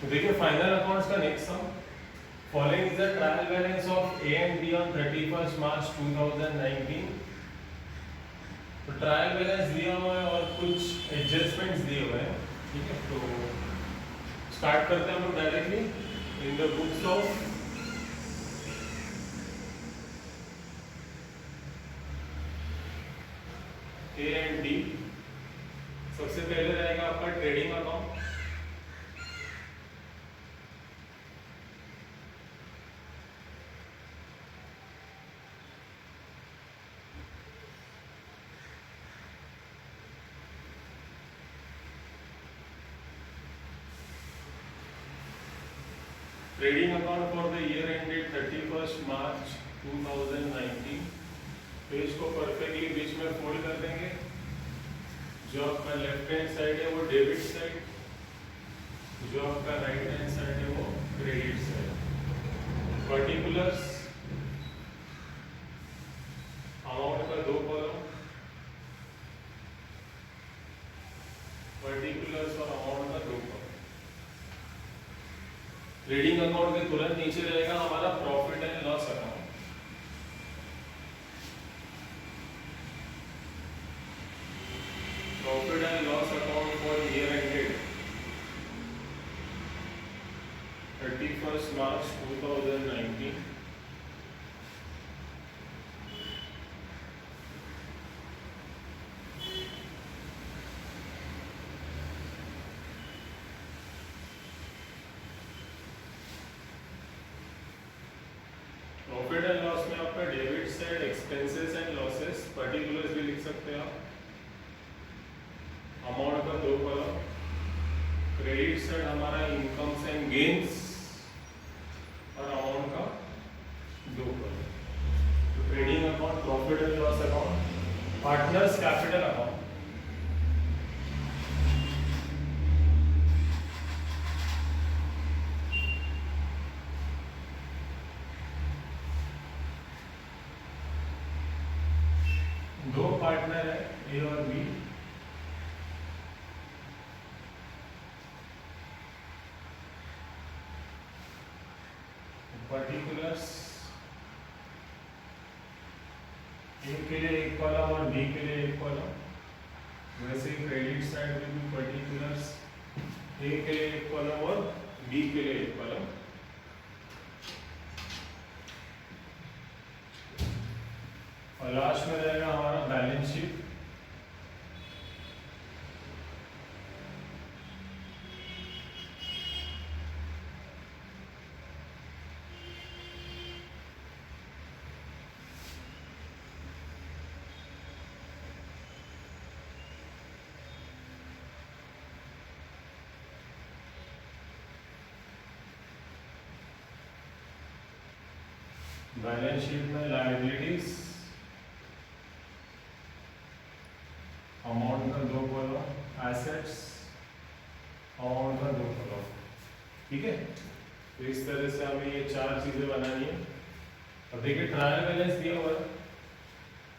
तो देखिए final accounts का next sum, following is the trial balance of A and be on 31st March 2019। तो trial balance दिया हुआ है और कुछ एडजस्टमेंट्स दिए हुए हैं, ठीक है। तो स्टार्ट करते हैं हम लोग directly in the books of A and D. सबसे पहले रहेगा आपका trading account. Trading account for the year ended 31st March 2019। Page को परफेक्टली बीच में फोल्ड कर देंगे। जो आपका लेफ्ट हैंड साइड है वो डेबिट साइड, जो आपका राइट हैंड साइड है वो क्रेडिट साइड। पर्टिकुलर्स अमाउंट का 2 कॉलम, पर्टिकुलर्स और अमाउंट का 2 कॉलम। ट्रेडिंग अकाउंट के तुरंत नीचे रहेगा हमारा profit and loss account. Profit and loss account for year ended 31st March 2019। Profit and loss में आपका debit side expenses and losses, particulars भी लिख सकते हैं आप। अमाउंट का 2 कॉलम, क्रेडिट साइड हमारा इनकम्स एंड गेन्स और अमाउंट का 2 कॉलम। तो trading account, profit and loss account, partners capital account. दो पार्टनर है ए और बी। पर्टिकुलर्स ए के लिए 1 कॉलम और बी के लिए 1 कॉलम। वैसे ही क्रेडिट साइड में भी पर्टिकुलर्स ए के लिए 1 कॉलम और बी के लिए 1 कॉलम। और लास्ट में रहेगा हमारा बैलेंस शीट। बैलेंस शीट में लायबिलिटीज, अमाउंट का 2 कॉलम, एसेट्स अमाउंट का 2 कॉलम, ठीक है। तो इस तरह से हमें ये 4 चीजें बनानी है। अब देखिए ट्रायल बैलेंस दिया हुआ है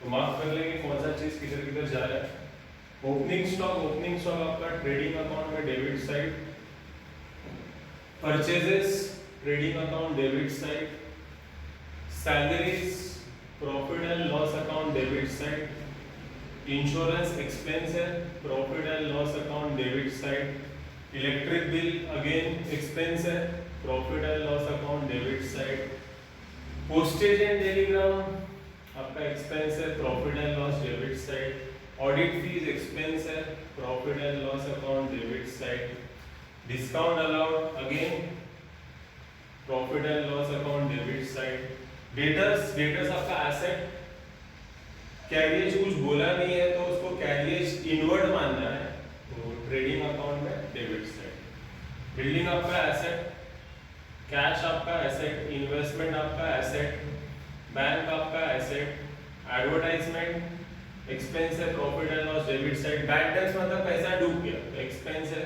तो मार्क कर लेंगे कौन सा चीज किधर किधर जा रहा है। ओपनिंग स्टॉक आपका ट्रेडिंग अकाउंट में debit side, purchases trading account debit side, salaries profit and loss account debit side, insurance expense है profit and loss account debit side, electric bill again expense है profit and loss account debit side, postage and telegram आपका expense है profit and loss debit side, audit fees expense है profit and loss account debit side, discount allowed again profit and loss account debit side, debtors आपका asset, carriage कुछ बोला नहीं है तो उसको कैरियज इनवर्ड मानना है तो ट्रेडिंग अकाउंट में डेबिट साइड, बिल्डिंग आपका एसेट, कैश आपका एसेट, इन्वेस्टमेंट आपका एसेट, बैंक आपका एसेट, एडवर्टाइजमेंट एक्सपेंस है profit and loss debit side, bad debts मतलब पैसा डूब गया तो एक्सपेंस है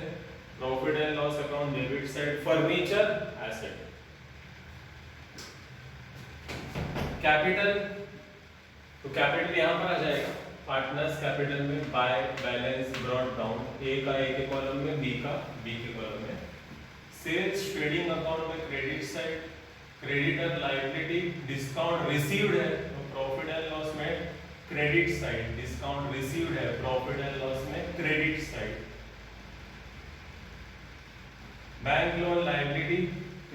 profit and loss account debit side, furniture asset, capital तो कैपिटल यहाँ पर आ जाएगा पार्टनर्स कैपिटल में बाय बैलेंस ब्रॉट डाउन, ए का ए के कॉलम में, बी का बी के कॉलम में, सेल्स ट्रेडिंग अकाउंट में credit side, creditor liability discount received है तो प्रॉफिट एंड लॉस में क्रेडिट साइड, डिस्काउंट रिसीव्ड है प्रॉफिट एंड लॉस में credit side. Bank loan liability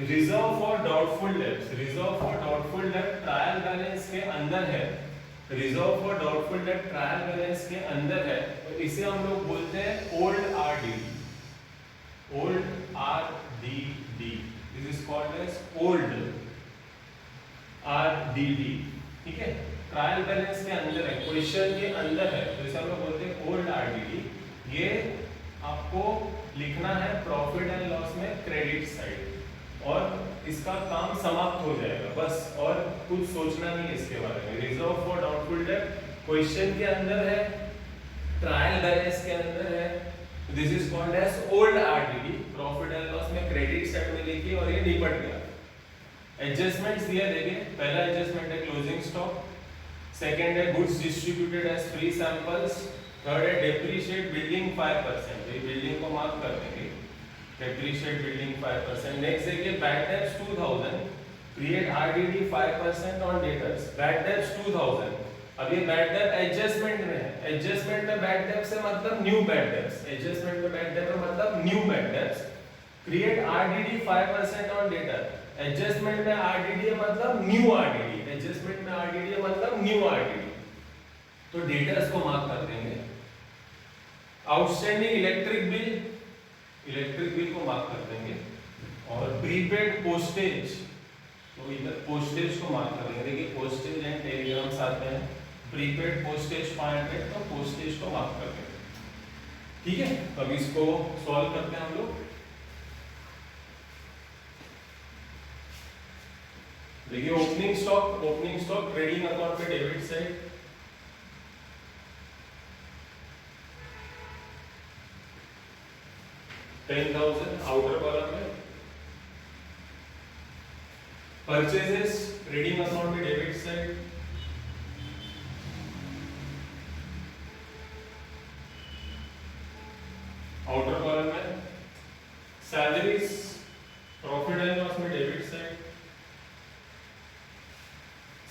reserve for doubtful debts, reserve for doubtful डेब्ट trial balance के अंदर है, रिजर्व फॉर डाउटफुल डेब्ट ट्रायल बैलेंस के अंदर है तो इसे हम लोग बोलते हैं old RDD, old RDD, this is called as old RDD, ठीक है। ट्रायल बैलेंस के अंदर है, क्वेश्चन के अंदर है तो इसे हम लोग बोलते हैं ओल्ड आरडीडी। ये आपको लिखना है प्रॉफिट एंड लॉस में क्रेडिट साइड और इसका काम समाप्त हो जाएगा बस, और कुछ सोचना नहीं है इसके बारे में। रिजर्व फॉर डाउटफुल डेब्ट क्वेश्चन के अंदर है, ट्रायल बैलेंस के अंदर है, this is called as old RDD, profit and loss में क्रेडिट साइड में लिखिए और ये निपट गया। एडजस्टमेंट्स दिया, देखिए पहला एडजस्टमेंट है क्लोजिंग स्टॉक, सेकंड है goods distributed as free samples, third है डेप्रिशिएट बिल्डिंग 5%, ये बिल्डिंग को मार्क कर देंगे, डेप्रिशिएट बिल्डिंग 5%। नेक्स्ट देखिए bad debts 2000, create RDD 5% on debtors, bad debts 2000। अब ये बैड डेब्ट एडजस्टमेंट में है, एडजस्टमेंट में बैड डेब्ट से मतलब न्यू बैड डेब्ट्स, एडजस्टमेंट में बैड डेब्ट मतलब new bad debts. Create RDD 5% on debtor, adjustment में आरडीडी मतलब न्यू आरडीडी, एडजस्टमेंट में आरडीडी मतलब न्यू आरडीडी, तो डेटर्स को मार्क कर देंगे। Outstanding electric bill, electric bill को मार्क कर देंगे और प्रीपेड पोस्टेज, तो इधर पोस्टेज को मार्क कर देंगे। देखिए पोस्टेज एंड टेलीग्राम साथ में है, प्रीपेड पोस्टेज 500 तो पोस्टेज को मार्क कर देंगे, ठीक है। अब इसको सॉल्व करते हैं हम लोग। देखिए ओपनिंग स्टॉक ट्रेडिंग अकाउंट पे डेबिट साइड, $10,000 आउटर कॉलम में, परचेजेस ट्रेडिंग अकाउंट में डेबिट साइड, आउटर कॉलम में, सैलरीज प्रॉफिट एंड लॉस में डेबिट साइड,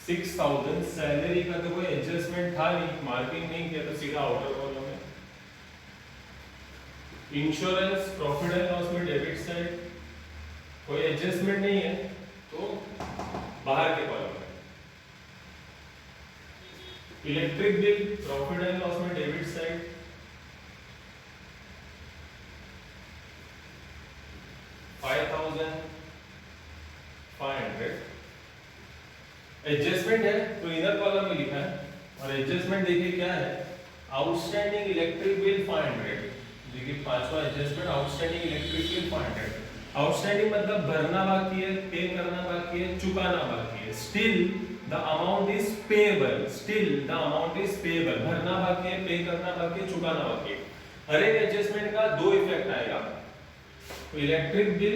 6,000 सैलरी का तो कोई एडजस्टमेंट था नहीं, मार्किंग नहीं किया तो सीधा आउटर कॉलम में। इंश्योरेंस प्रॉफिट एंड लॉस में डेबिट साइड, कोई एडजस्टमेंट नहीं है तो बाहर के कॉलम में। Electric bill profit and loss में डेबिट साइड, $5,500 एडजस्टमेंट है तो इधर कॉलम में लिखा है, और एडजस्टमेंट देखिए क्या है, आउटस्टैंडिंग इलेक्ट्रिक बिल 500, देखिए पांचवा adjustment outstanding electric bill 500। Outstanding मतलब भरना बाकी है, पे करना बाकी है, चुकाना बाकी है, still the amount is payable, still the amount is payable, भरना बाकी है, पे करना बाकी है, चुकाना बाकी है। हर एक एडजस्टमेंट का दो इफेक्ट आएगा, तो electric bill,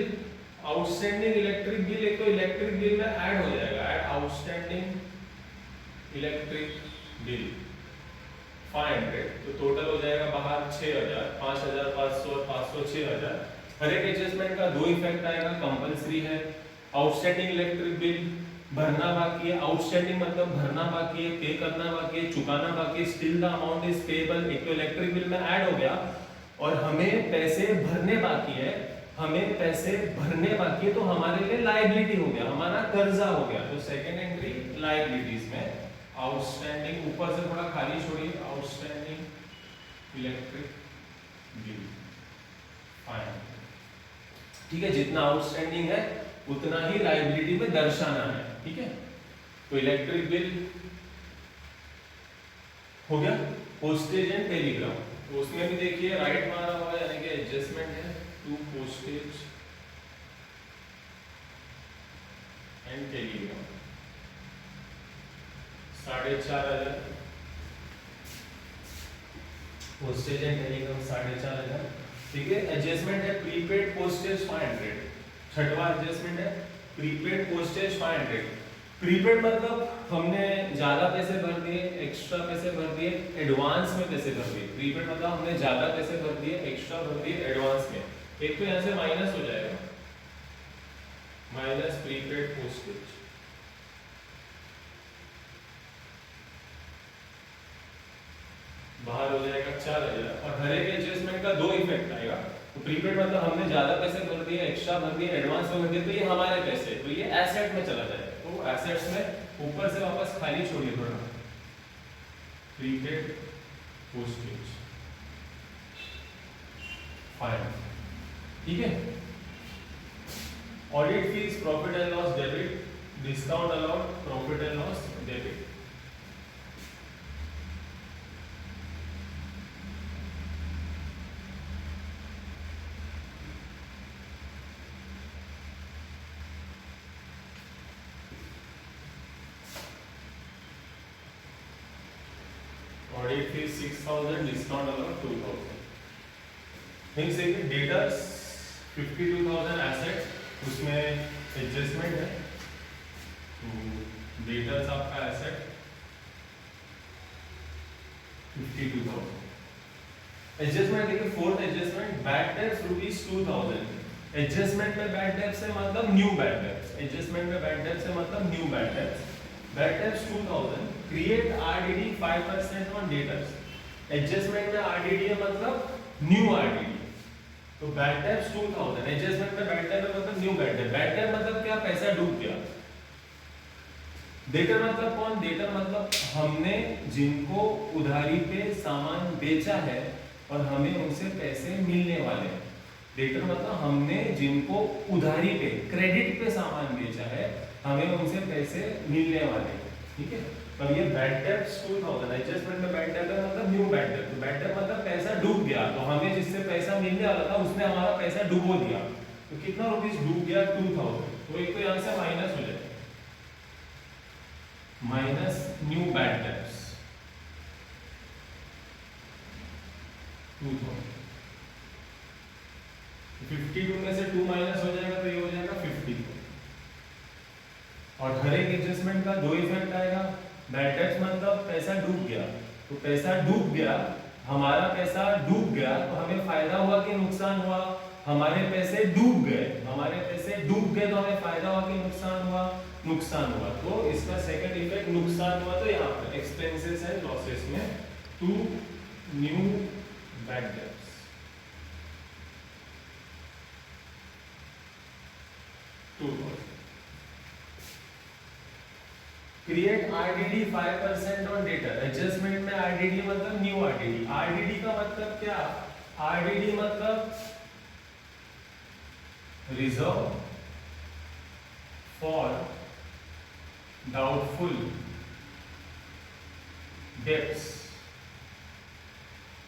outstanding electric bill, एक तो इलेक्ट्रिक बिल में ऐड हो जाएगा, ऐड आउटस्टैंडिंग इलेक्ट्रिक बिल 500, तो टोटल हो जाएगा बाहर 6,000, 5,500 और 500 6,000। हर एक एडजस्टमेंट का दो इफेक्ट आएगा, कंपलसरी है। आउटस्टैंडिंग इलेक्ट्रिक बिल भरना बाकी है, आउटस्टैंडिंग मतलब भरना बाकी है, पे करना बाकी है, चुकाना बाकी है, still the amount is payable, एक तो इलेक्ट्रिक बिल में ऐड हो गया और हमें पैसे भरने बाकी है, हमें पैसे भरने बाकी है, तो हमारे लिए लायबिलिटी हो गया, हमारा कर्जा हो गया, तो सेकंड एंट्री लायबिलिटीज में आउटस्टैंडिंग, ऊपर से थोड़ा खाली छोड़िए, आउटस्टैंडिंग इलेक्ट्रिक बिल 500, ठीक है। जितना आउटस्टैंडिंग है उतना ही लायबिलिटी में दर्शाना है, ठीक है। तो इलेक्ट्रिक बिल हो गया। पोस्टेज एंड टेलीग्राम, तो उसमें भी देखिए राइट मारा हुआ है, यानी कि एडजस्टमेंट है to postage and telegram 4,500, postage and telegram 4,500, ठीक है। एडजस्टमेंट है प्रीपेड पोस्टेज 500, छठवां एडजस्टमेंट है प्रीपेड पोस्टेज 500। प्रीपेड मतलब हमने ज्यादा पैसे भर दिए, एक्स्ट्रा पैसे भर दिए, एडवांस में पैसे भर दिए। प्रीपेड मतलब हमने ज्यादा पैसे भर दिए, एक्स्ट्रा भर दिए एडवांस में। एक तो यहाँ से माइनस हो जाएगा, माइनस प्रीपेड पोस्टेज। बाहर हो जाएगा 4000। और हर एक एडजस्टमेंट का दो इफेक्ट आएगा। तो प्रीपेड मतलब हमने ज्यादा पैसे भर दिए, एक्स्ट्रा भर दिए, एडवांस में भर दिए, तो ये हमारे पैसे, तो ये एसेट में चला जाएगा। तो एसेट्स में ऊपर से वापस खाली छोड़िए थोड़ा, प्रीपेड पोस्टेज फाइन, ठीक है। Audit fees, profit and loss debit, discount allowed, profit and loss debit. Audit fees 6000, discount allowed 2000। नहीं सही है। डेटर्स 52000 एसेट्स, उसमें एडजस्टमेंट है, तो डेटर्स आपका एसेट 52000। एडजस्टमेंट देखिए, fourth adjustment bad debts ₹2000। Adjustment में बैड डेब्ट्स है मतलब न्यू बैड डेब्ट्स, एडजस्टमेंट में बैड डेब्ट्स है मतलब new bad debts. Bad debts 2000, create RDD 5% on debtors. Adjustment में आरडीडी है मतलब न्यू आरडीडी, तो बैड डेब्ट्स 2000, एडजस्टमेंट में बैड डेब्ट मतलब न्यू बैड डेब्ट। बैड डेब्ट मतलब क्या, पैसा डूब गया। डेटर मतलब कौन, डेटर मतलब हमने जिनको उधारी पे सामान बेचा है और हमें उनसे पैसे मिलने वाले हैं। डेटर मतलब हमने जिनको उधारी पे, क्रेडिट पे सामान बेचा है, हमें उनसे पैसे मिलने वाले हैं, ठीक है। अब ये बैड डेब्ट्स 2000, एडजस्टमेंट में बैड डेब्ट मतलब न्यू बैड डेब्ट। तो बैड डेब्ट मतलब पैसा डूब गया, तो हमें जिससे पैसा मिलने वाला था उसने हमारा पैसा डुबो दिया। तो कितना रुपीस डूब गया, 2000। तो एक तो यहां से माइनस हो जाएगा, माइनस न्यू बैड डेब्ट्स 2000। 52 में से 2 माइनस हो जाएगा, तो ये हो जाएगा 50। और हर एक एडजस्टमेंट का दो इफेक्ट आएगा। बैड डेब्ट्स मतलब पैसा डूब गया, तो पैसा डूब गया, हमारा पैसा डूब गया, तो हमें फायदा हुआ कि नुकसान हुआ, हमारे पैसे डूब गए, हमारे पैसे डूब गए, तो हमें फायदा हुआ कि नुकसान हुआ, नुकसान हुआ। तो इसका सेकंड इफेक्ट नुकसान हुआ। तो यहाँ पर एक्सपेंसेस एंड लॉसेस में 2 new bad debts, create RDD 5% on debtor. Adjustment में आरडीडी मतलब न्यू आरडीडी। आरडीडी का मतलब क्या, आरडीडी मतलब reserve for doubtful debts.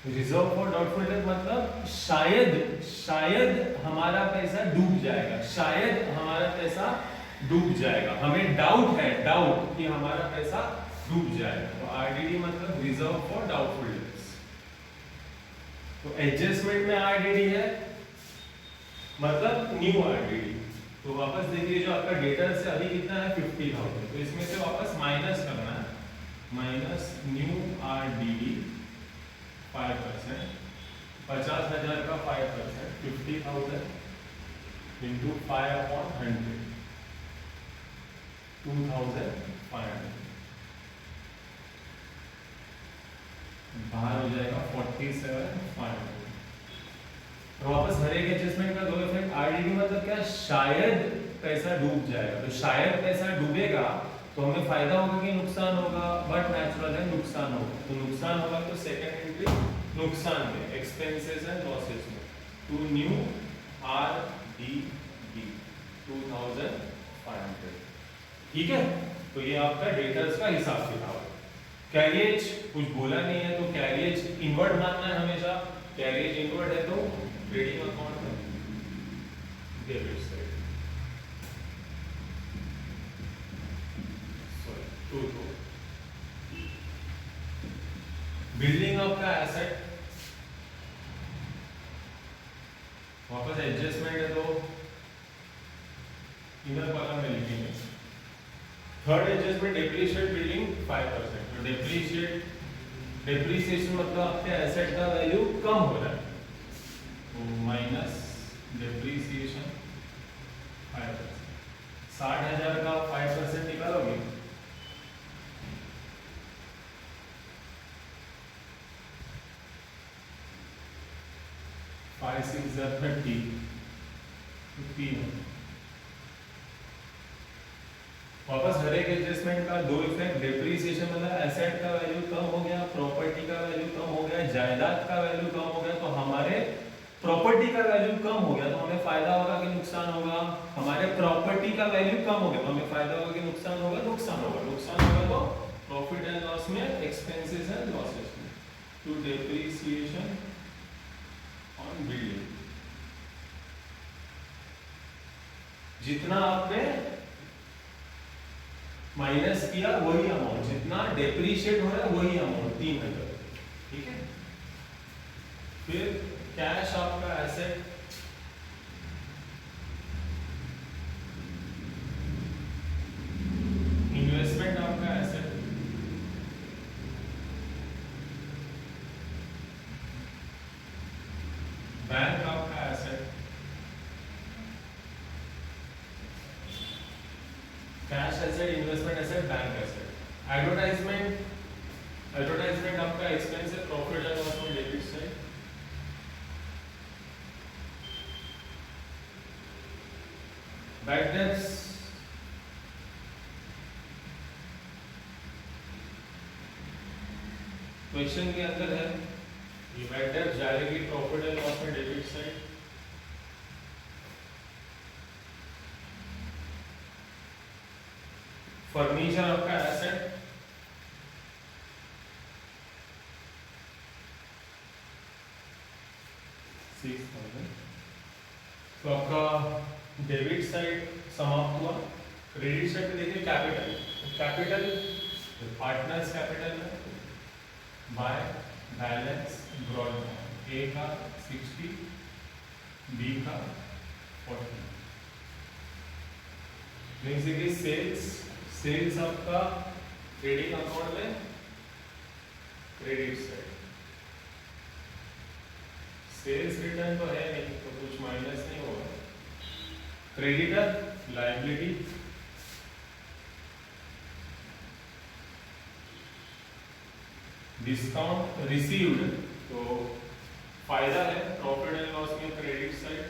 Reserve for doubtful डेब्ट मतलब शायद हमारा पैसा डूब जाएगा, शायद हमारा पैसा डूब जाएगा, हमें डाउट है, डाउट कि हमारा पैसा डूब जाएगा। तो आरडीडी मतलब रिजर्व फॉर डाउटफुल डेब्ट्स। तो एडजस्टमेंट में आरडीडी है मतलब न्यू आरडीडी। तो वापस देखिए, जो आपका डेटर से अभी कितना है 50,000, तो इसमें से वापस माइनस करना है, माइनस न्यू आरडीडी 5%, 50,000 का 5%, 50,000 इंटू 5/100, 2500, बाहर हो जाएगा 47,500। तो वापस हर एक एडजस्टमेंट का दो इफेक्ट। आरडीडी मतलब क्या, शायद पैसा डूब जाएगा, तो शायद पैसा डूबेगा तो हमें फायदा होगा कि नुकसान होगा, बट नेचुरल है नुकसान होगा। तो नुकसान होगा तो सेकंड एंट्री नुकसान में, एक्सपेंसेस एंड लॉसेस में 2 न्यू आरडीडी 2500, ठीक है। तो ये आपका डेटर्स का हिसाब किताब है। कैरियज कुछ बोला नहीं है, तो कैरियज इनवर्ट मानना है हमेशा। कैरियज इनवर्ट है तो ट्रेडिंग अकाउंट में डेबिट साइड, बिल्डिंग आपका एसेट, वापस एडजस्टमेंट है तो इनर कॉलम में लिखेंगे। Third adjustment depreciate building 5%। तो डेप्रिसिएशन मतलब आपके एसेट का वैल्यू कम हो रहा है, तो माइनस डेप्रिसिएशन 5%। 60,000 का 5% निकालोगे, 5 6 30, 15। वापस हर एक एडजस्टमेंट का दो इफेक्ट, डेप्रिसिएशन मतलब एसेट का वैल्यू कम हो गया, प्रॉपर्टी का वैल्यू कम हो गया, जायदाद का वैल्यू कम हो गया। तो हमारे प्रॉपर्टी का वैल्यू कम हो गया तो हमें फायदा होगा कि नुकसान होगा? हमारे प्रॉपर्टी का वैल्यू कम हो गया तो हमें फायदा होगा कि नुकसान होगा? नुकसान होगा। नुकसान होगा तो प्रॉफिट एंड लॉस में, एक्सपेंसेस एंड लॉसेस में, टू डेप्रिसिएशन ऑन बिल्डिंग। जितना आपने माइनस किया वही अमाउंट, जितना डेप्रीशिएट हो रहा है वही अमाउंट, 3,000। ठीक है। फिर कैश आपका एसेट, इन्वेस्टमेंट आपका एसेट, बैंक आपका asset, cash asset, investment asset, bank asset. Advertisement आपका एक्सपेंस है, प्रॉफिट एंड लॉस में debit side. Bad debts, question के अंदर है ये बैड डेट जाएगी प्रॉफिट एंड लॉस में डेबिट साइड। फर्नीचर आपका एसेट, तो आपका डेबिट साइड समाप्त हुआ। क्रेडिट साइड पे देखिए कैपिटल, कैपिटल पार्टनर्स कैपिटल में बाय बैलेंस ब्रॉड डाउन, ए का 60, बी का 40। बेसिकली सेल्स आपका ट्रेडिंग अकाउंट में क्रेडिट साइड, सेल्स रिटर्न तो है नहीं तो कुछ माइनस नहीं होगा। क्रेडिटर लायबिलिटी, डिस्काउंट रिसीव्ड तो फायदा है, प्रॉफिट एंड लॉस में क्रेडिट साइड।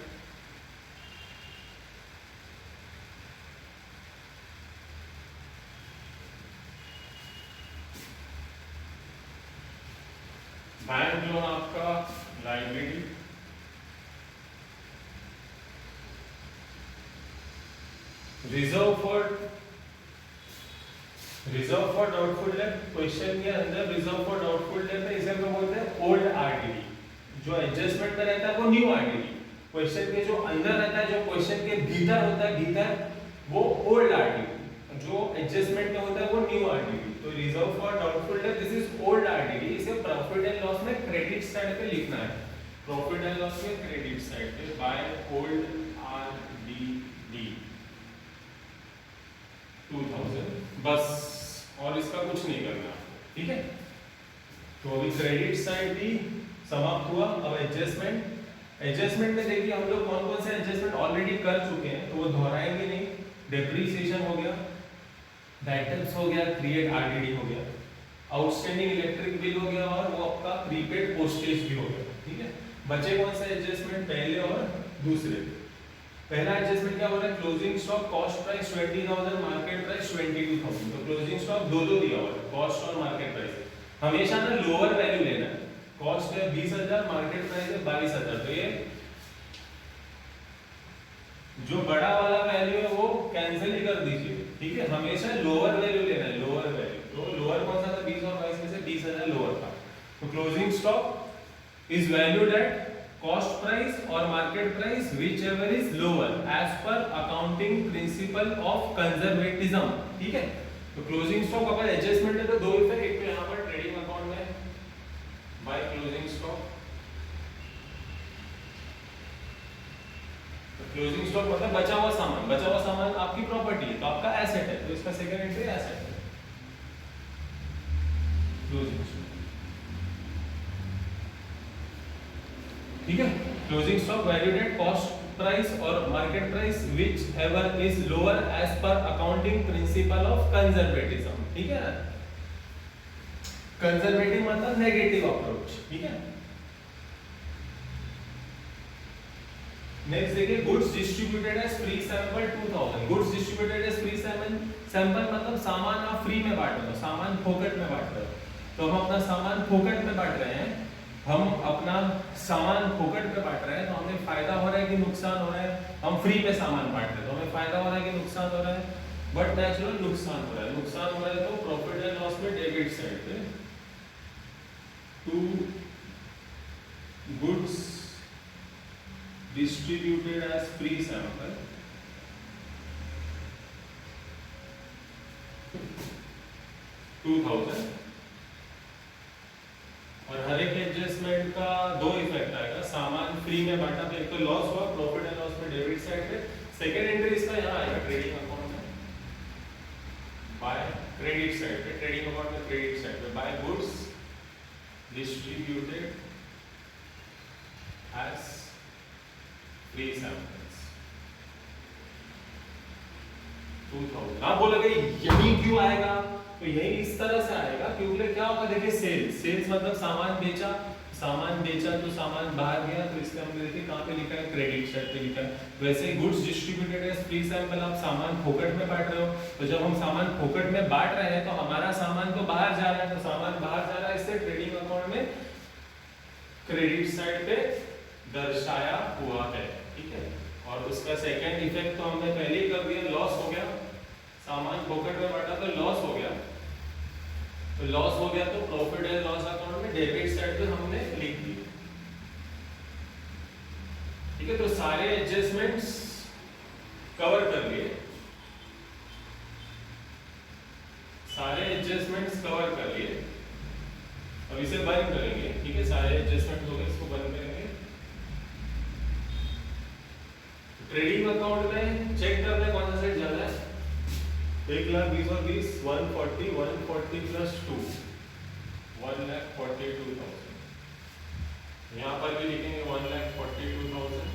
बैंक लोन आपका liability, reserve for doubtful debt. Question के अंदर रिजर्व फॉर डाउटफुल डेट है, इसे हम बोलते हैं ओल्ड आरडीडी। जो एडजस्टमेंट में रहता है वो न्यू आरडीडी, क्वेश्चन के जो अंदर रहता है, जो क्वेश्चन के भीतर होता है, भीतर वो ओल्ड आरडीडी, जो एडजस्टमेंट में होता है वो न्यू आरडीडी। तो reserve for doubtful debt this is old RDD, इसे प्रॉफिट एंड लॉस में क्रेडिट साइड पे लिखना है, प्रॉफिट एंड लॉस में क्रेडिट साइड पे बाय ओल्ड आरडीडी 2000 बस, और इसका कुछ नहीं करना। ठीक है, तो अभी क्रेडिट साइड भी समाप्त हुआ। अब एडजस्टमेंट में देखिए हम लोग कौन कौन से एडजस्टमेंट ऑलरेडी कर चुके हैं तो वो दोहराएंगे नहीं। डेप्रिसिएशन हो गया, डाइटम्स हो गया, क्रिएट आरडीडी हो गया, आउटस्टैंडिंग इलेक्ट्रिक बिल हो गया, और वो आपका प्रीपेड पोस्टेज भी हो गया। ठीक है, बचे कौन से एडजस्टमेंट, पहले और दूसरे। पहला एडजस्टमेंट क्या हो रहा है, closing stock cost price 20,000, market price 22,000। तो क्लोजिंग स्टॉक दो दिया हुआ है, कॉस्ट और मार्केट प्राइस। हमेशा ना लोअर वैल्यू लेना है, कॉस्ट है 20,000, मार्केट प्राइस है 22,000, तो ये जो बड़ा वाला वैल्यू है वो कैंसिल ही कर दीजिए। ठीक है, हमेशा लोअर वैल्यू लेना है, लोअर वैल्यू। तो लोअर कौन सा था, 20 और 22 में से 20,000 लोअर था। तो closing stock is valued at cost price और market price which ever is lower as per accounting principle of conservatism. ठीक है, तो क्लोजिंग स्टॉक अगर एडजस्टमेंट है तो दो इफेक्ट, एक तो यहाँ पर ट्रेडिंग अकाउंट में by closing stock, closing stock मतलब बचा हुआ सामान, बचा हुआ सामान आपकी प्रॉपर्टी है तो आपका एसेट है, तो इसका सेकंड एंट्री एसेट है, क्लोजिंग स्टॉक। ठीक है, closing stock valued at cost price or market price whichever is lower as per accounting principle of conservatism. ठीक है ना, कंजर्वेटिव मतलब नेगेटिव अप्रोच. ठीक है. नेक्स्ट देखिए, goods distributed as free sample 2000. Goods distributed as free sample मतलब सामान आप फ्री में बांट रहे हो, सामान फोकट में बांट रहे हो. तो हम अपना सामान फोकट में बांट रहे हैं, हम अपना सामान फोकट में बांट रहे हैं, तो हमें फायदा हो रहा है कि नुकसान हो रहा है. हम फ्री में सामान बांट रहे हैं तो हमें फायदा हो रहा है कि नुकसान हो रहा है. बट नेचुरल नुकसान हो रहा है. नुकसान हो रहा है तो प्रॉफिट एंड लॉस में डेबिट साइड पे to goods distributed as free sample 2000. और हर एक एडजस्टमेंट का दो इफेक्ट आएगा. सामान फ्री में बांटा तो एक तो लॉस हुआ प्रॉफिट एंड लॉस में डेबिट साइड पे. सेकंड एंट्री इसका यहाँ आएगा ट्रेडिंग अकाउंट में बाय क्रेडिट साइड पे. ट्रेडिंग अकाउंट में क्रेडिट साइड पे by goods distributed as free samples 2000. आप बोलोगे यही क्यों आएगा, तो यही इस तरह से आएगा क्योंकि क्या होगा, देखिए सेल्स मतलब सामान बेचा तो सामान बाहर गया, तो इसलिए हमने देखिए कहाँ पे लिखा है, क्रेडिट साइड पे लिखा है. वैसे ही goods distributed as free sample, आप सामान फोकट में बांट रहे हो, तो जब हम सामान फोकट में बांट रहे हैं तो हमारा सामान तो बाहर जा रहा है, तो सामान बाहर जा रहा है, इससे ट्रेडिंग अकाउंट में क्रेडिट साइड पे दर्शाया हुआ है. ठीक है. और उसका सेकंड इफेक्ट तो हमने पहले ही कर दिया, लॉस हो गया. सामान फोकट में बांटा तो लॉस हो गया, तो लॉस हो गया तो प्रॉफिट एंड लॉस अकाउंट में डेबिट साइड पे हमने लिख दिया. ठीक है. तो सारे एडजस्टमेंट्स कवर कर लिए, सारे एडजस्टमेंट्स कवर कर लिए. अब इसे बंद करेंगे. ठीक है. सारे एडजस्टमेंट हो गए, इसको बंद करेंगे. ट्रेडिंग अकाउंट में चेक करना है कौन सा सेट ज्यादा है. 1,20,20 140 140 प्लस 2 1,42,000. यहाँ पर भी लिखेंगे 1,42,000.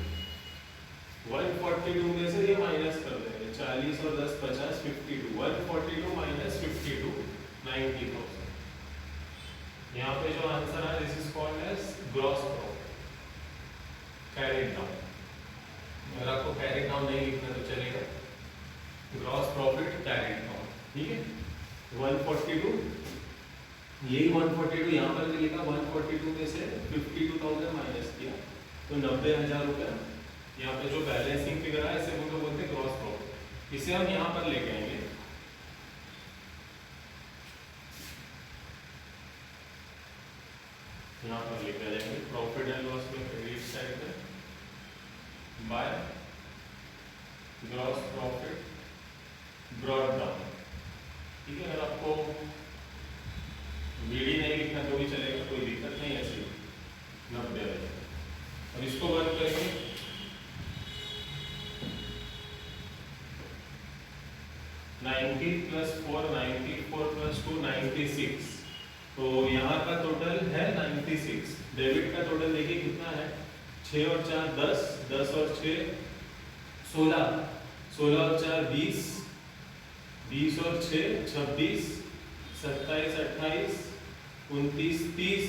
142 में से ये माइनस कर देंगे, 40 और 10 50 52. 142 माइनस 52 90,000. यहाँ पे जो आंसर है this is called as gross profit carried down. अगर आपको कैरिड डाउन नहीं लिखना तो चलेगा, ग्रॉस प्रॉफिट कैरिड डाउन. ठीक है. 142 यही 142 यहाँ पर भी लिखा. 142 में से 52,000 माइनस किया तो 90,000 रुपया. यहाँ पे जो बैलेंसिंग फिगर है इसे वो बोलते हैं ग्रॉस प्रॉफिट. इसे हम यहाँ पर लेके आएंगे. यहाँ पर लेके आ जाएंगे प्रॉफिट एंड लॉस में क्रेडिट साइड पे by gross profit brought down. ठीक है. अगर आपको वीडी नहीं लिखना तो भी चलेगा, कोई दिक्कत नहीं. ऐसे 90,000. अब इसको बंद करेंगे. Ninety plus 4 94 plus 2 96. तो यहाँ का टोटल है 96. डेबिट का टोटल देखिए कितना है, 6 और 4 10 10 और 6 16 16 और 4 20 20 और 6 26 27 28 29 30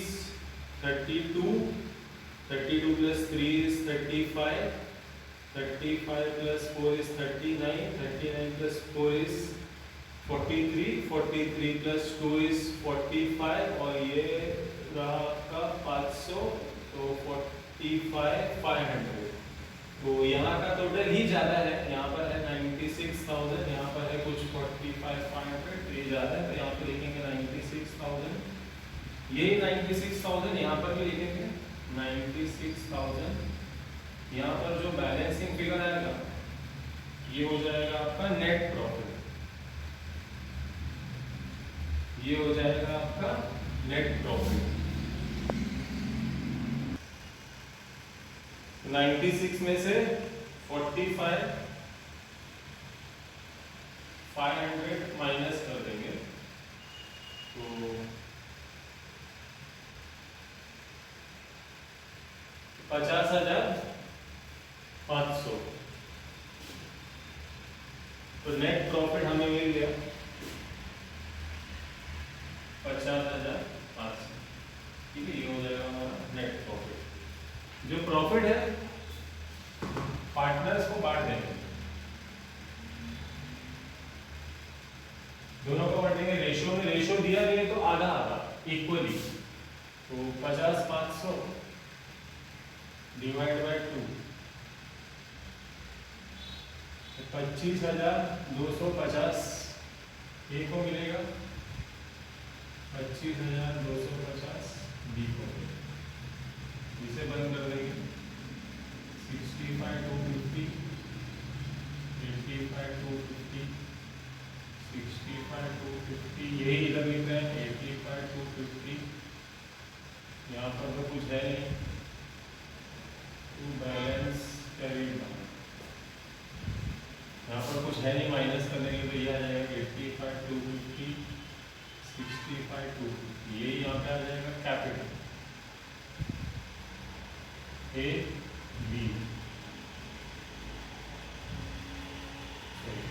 32 32 plus 3 is 35 35 plus 4 is 39 39 plus 4 is 43 43 plus 2 is 45 और ये रहा आपका 500 तो 45 500. तो यहाँ का टोटल ही ज़्यादा है. यहाँ पर है 96,000, यहाँ पर है कुछ 45 500. ये ज़्यादा है तो यहाँ पे लिखेंगे 96,000. यही 96,000 यहाँ पर भी लिखेंगे 96,000. यहाँ पर जो बैलेंसिंग फिगर आएगा ये हो जाएगा आपका नेट प्रॉफिट. ये हो जाएगा आपका नेट प्रॉफिट. 96 में से 45 500 माइनस कर देंगे तो 50,500. तो नेट प्रॉफिट हमें मिल गया 50,500। ठीक है, ये हो जाएगा हमारा नेट प्रॉफिट। जो प्रॉफिट है पार्टनर्स को बांट देंगे, दोनों को बांटेंगे रेशियो में। रेशियो दिया नहीं है तो आधा आधा इक्वली, तो 50,500 डिवाइड बाय 2, 25,250 ए को मिलेगा, 25,250 बी को मिलेगा। इसे बंद कर देंगे। 65,250, 85,250, 65,250, यही इधर लिख रहे हैं 85,250। यहाँ पर तो कुछ है नहीं, टू बैलेंस कैरिड, यहाँ पर कुछ है नहीं माइनस करने के लिए, तो ये आ जाएगा 85,250, 65,250, ये यहाँ पे आ जाएगा कैपिटल ए बी।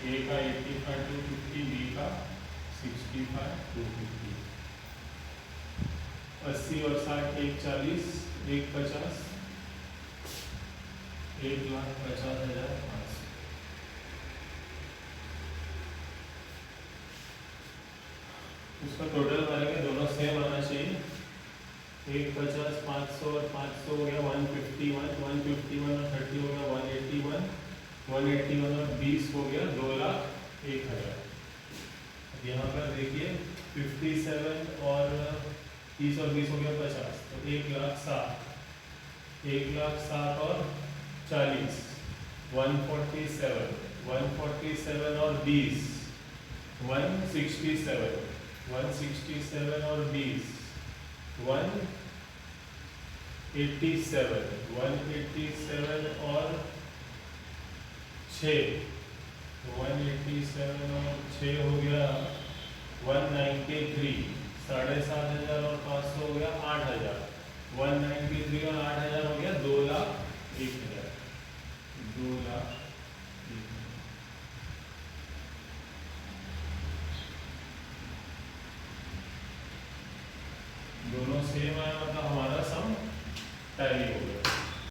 ए का 85,250, बी का 65,250। 80 और 60, 140, 150, 1,50,500। उसका टोटल मारेंगे, दोनों सेम आना चाहिए। 150, 500 और 500 हो गया 151, 151 और 30 हो गया 181, 181 और 20 हो गया 2,01,000। यहाँ पर देखिए 57 और 30 और 20 हो गया 50, तो 1,07, 1,07 और 40, 147, 147 और 20, 167, 167 और 20, 187, 187 और 6, 187 और 6 हो गया 193, 7,500 और 500 हो गया 8,000, 193 और 8,000 हो गया 2,01,000, 2,01,000।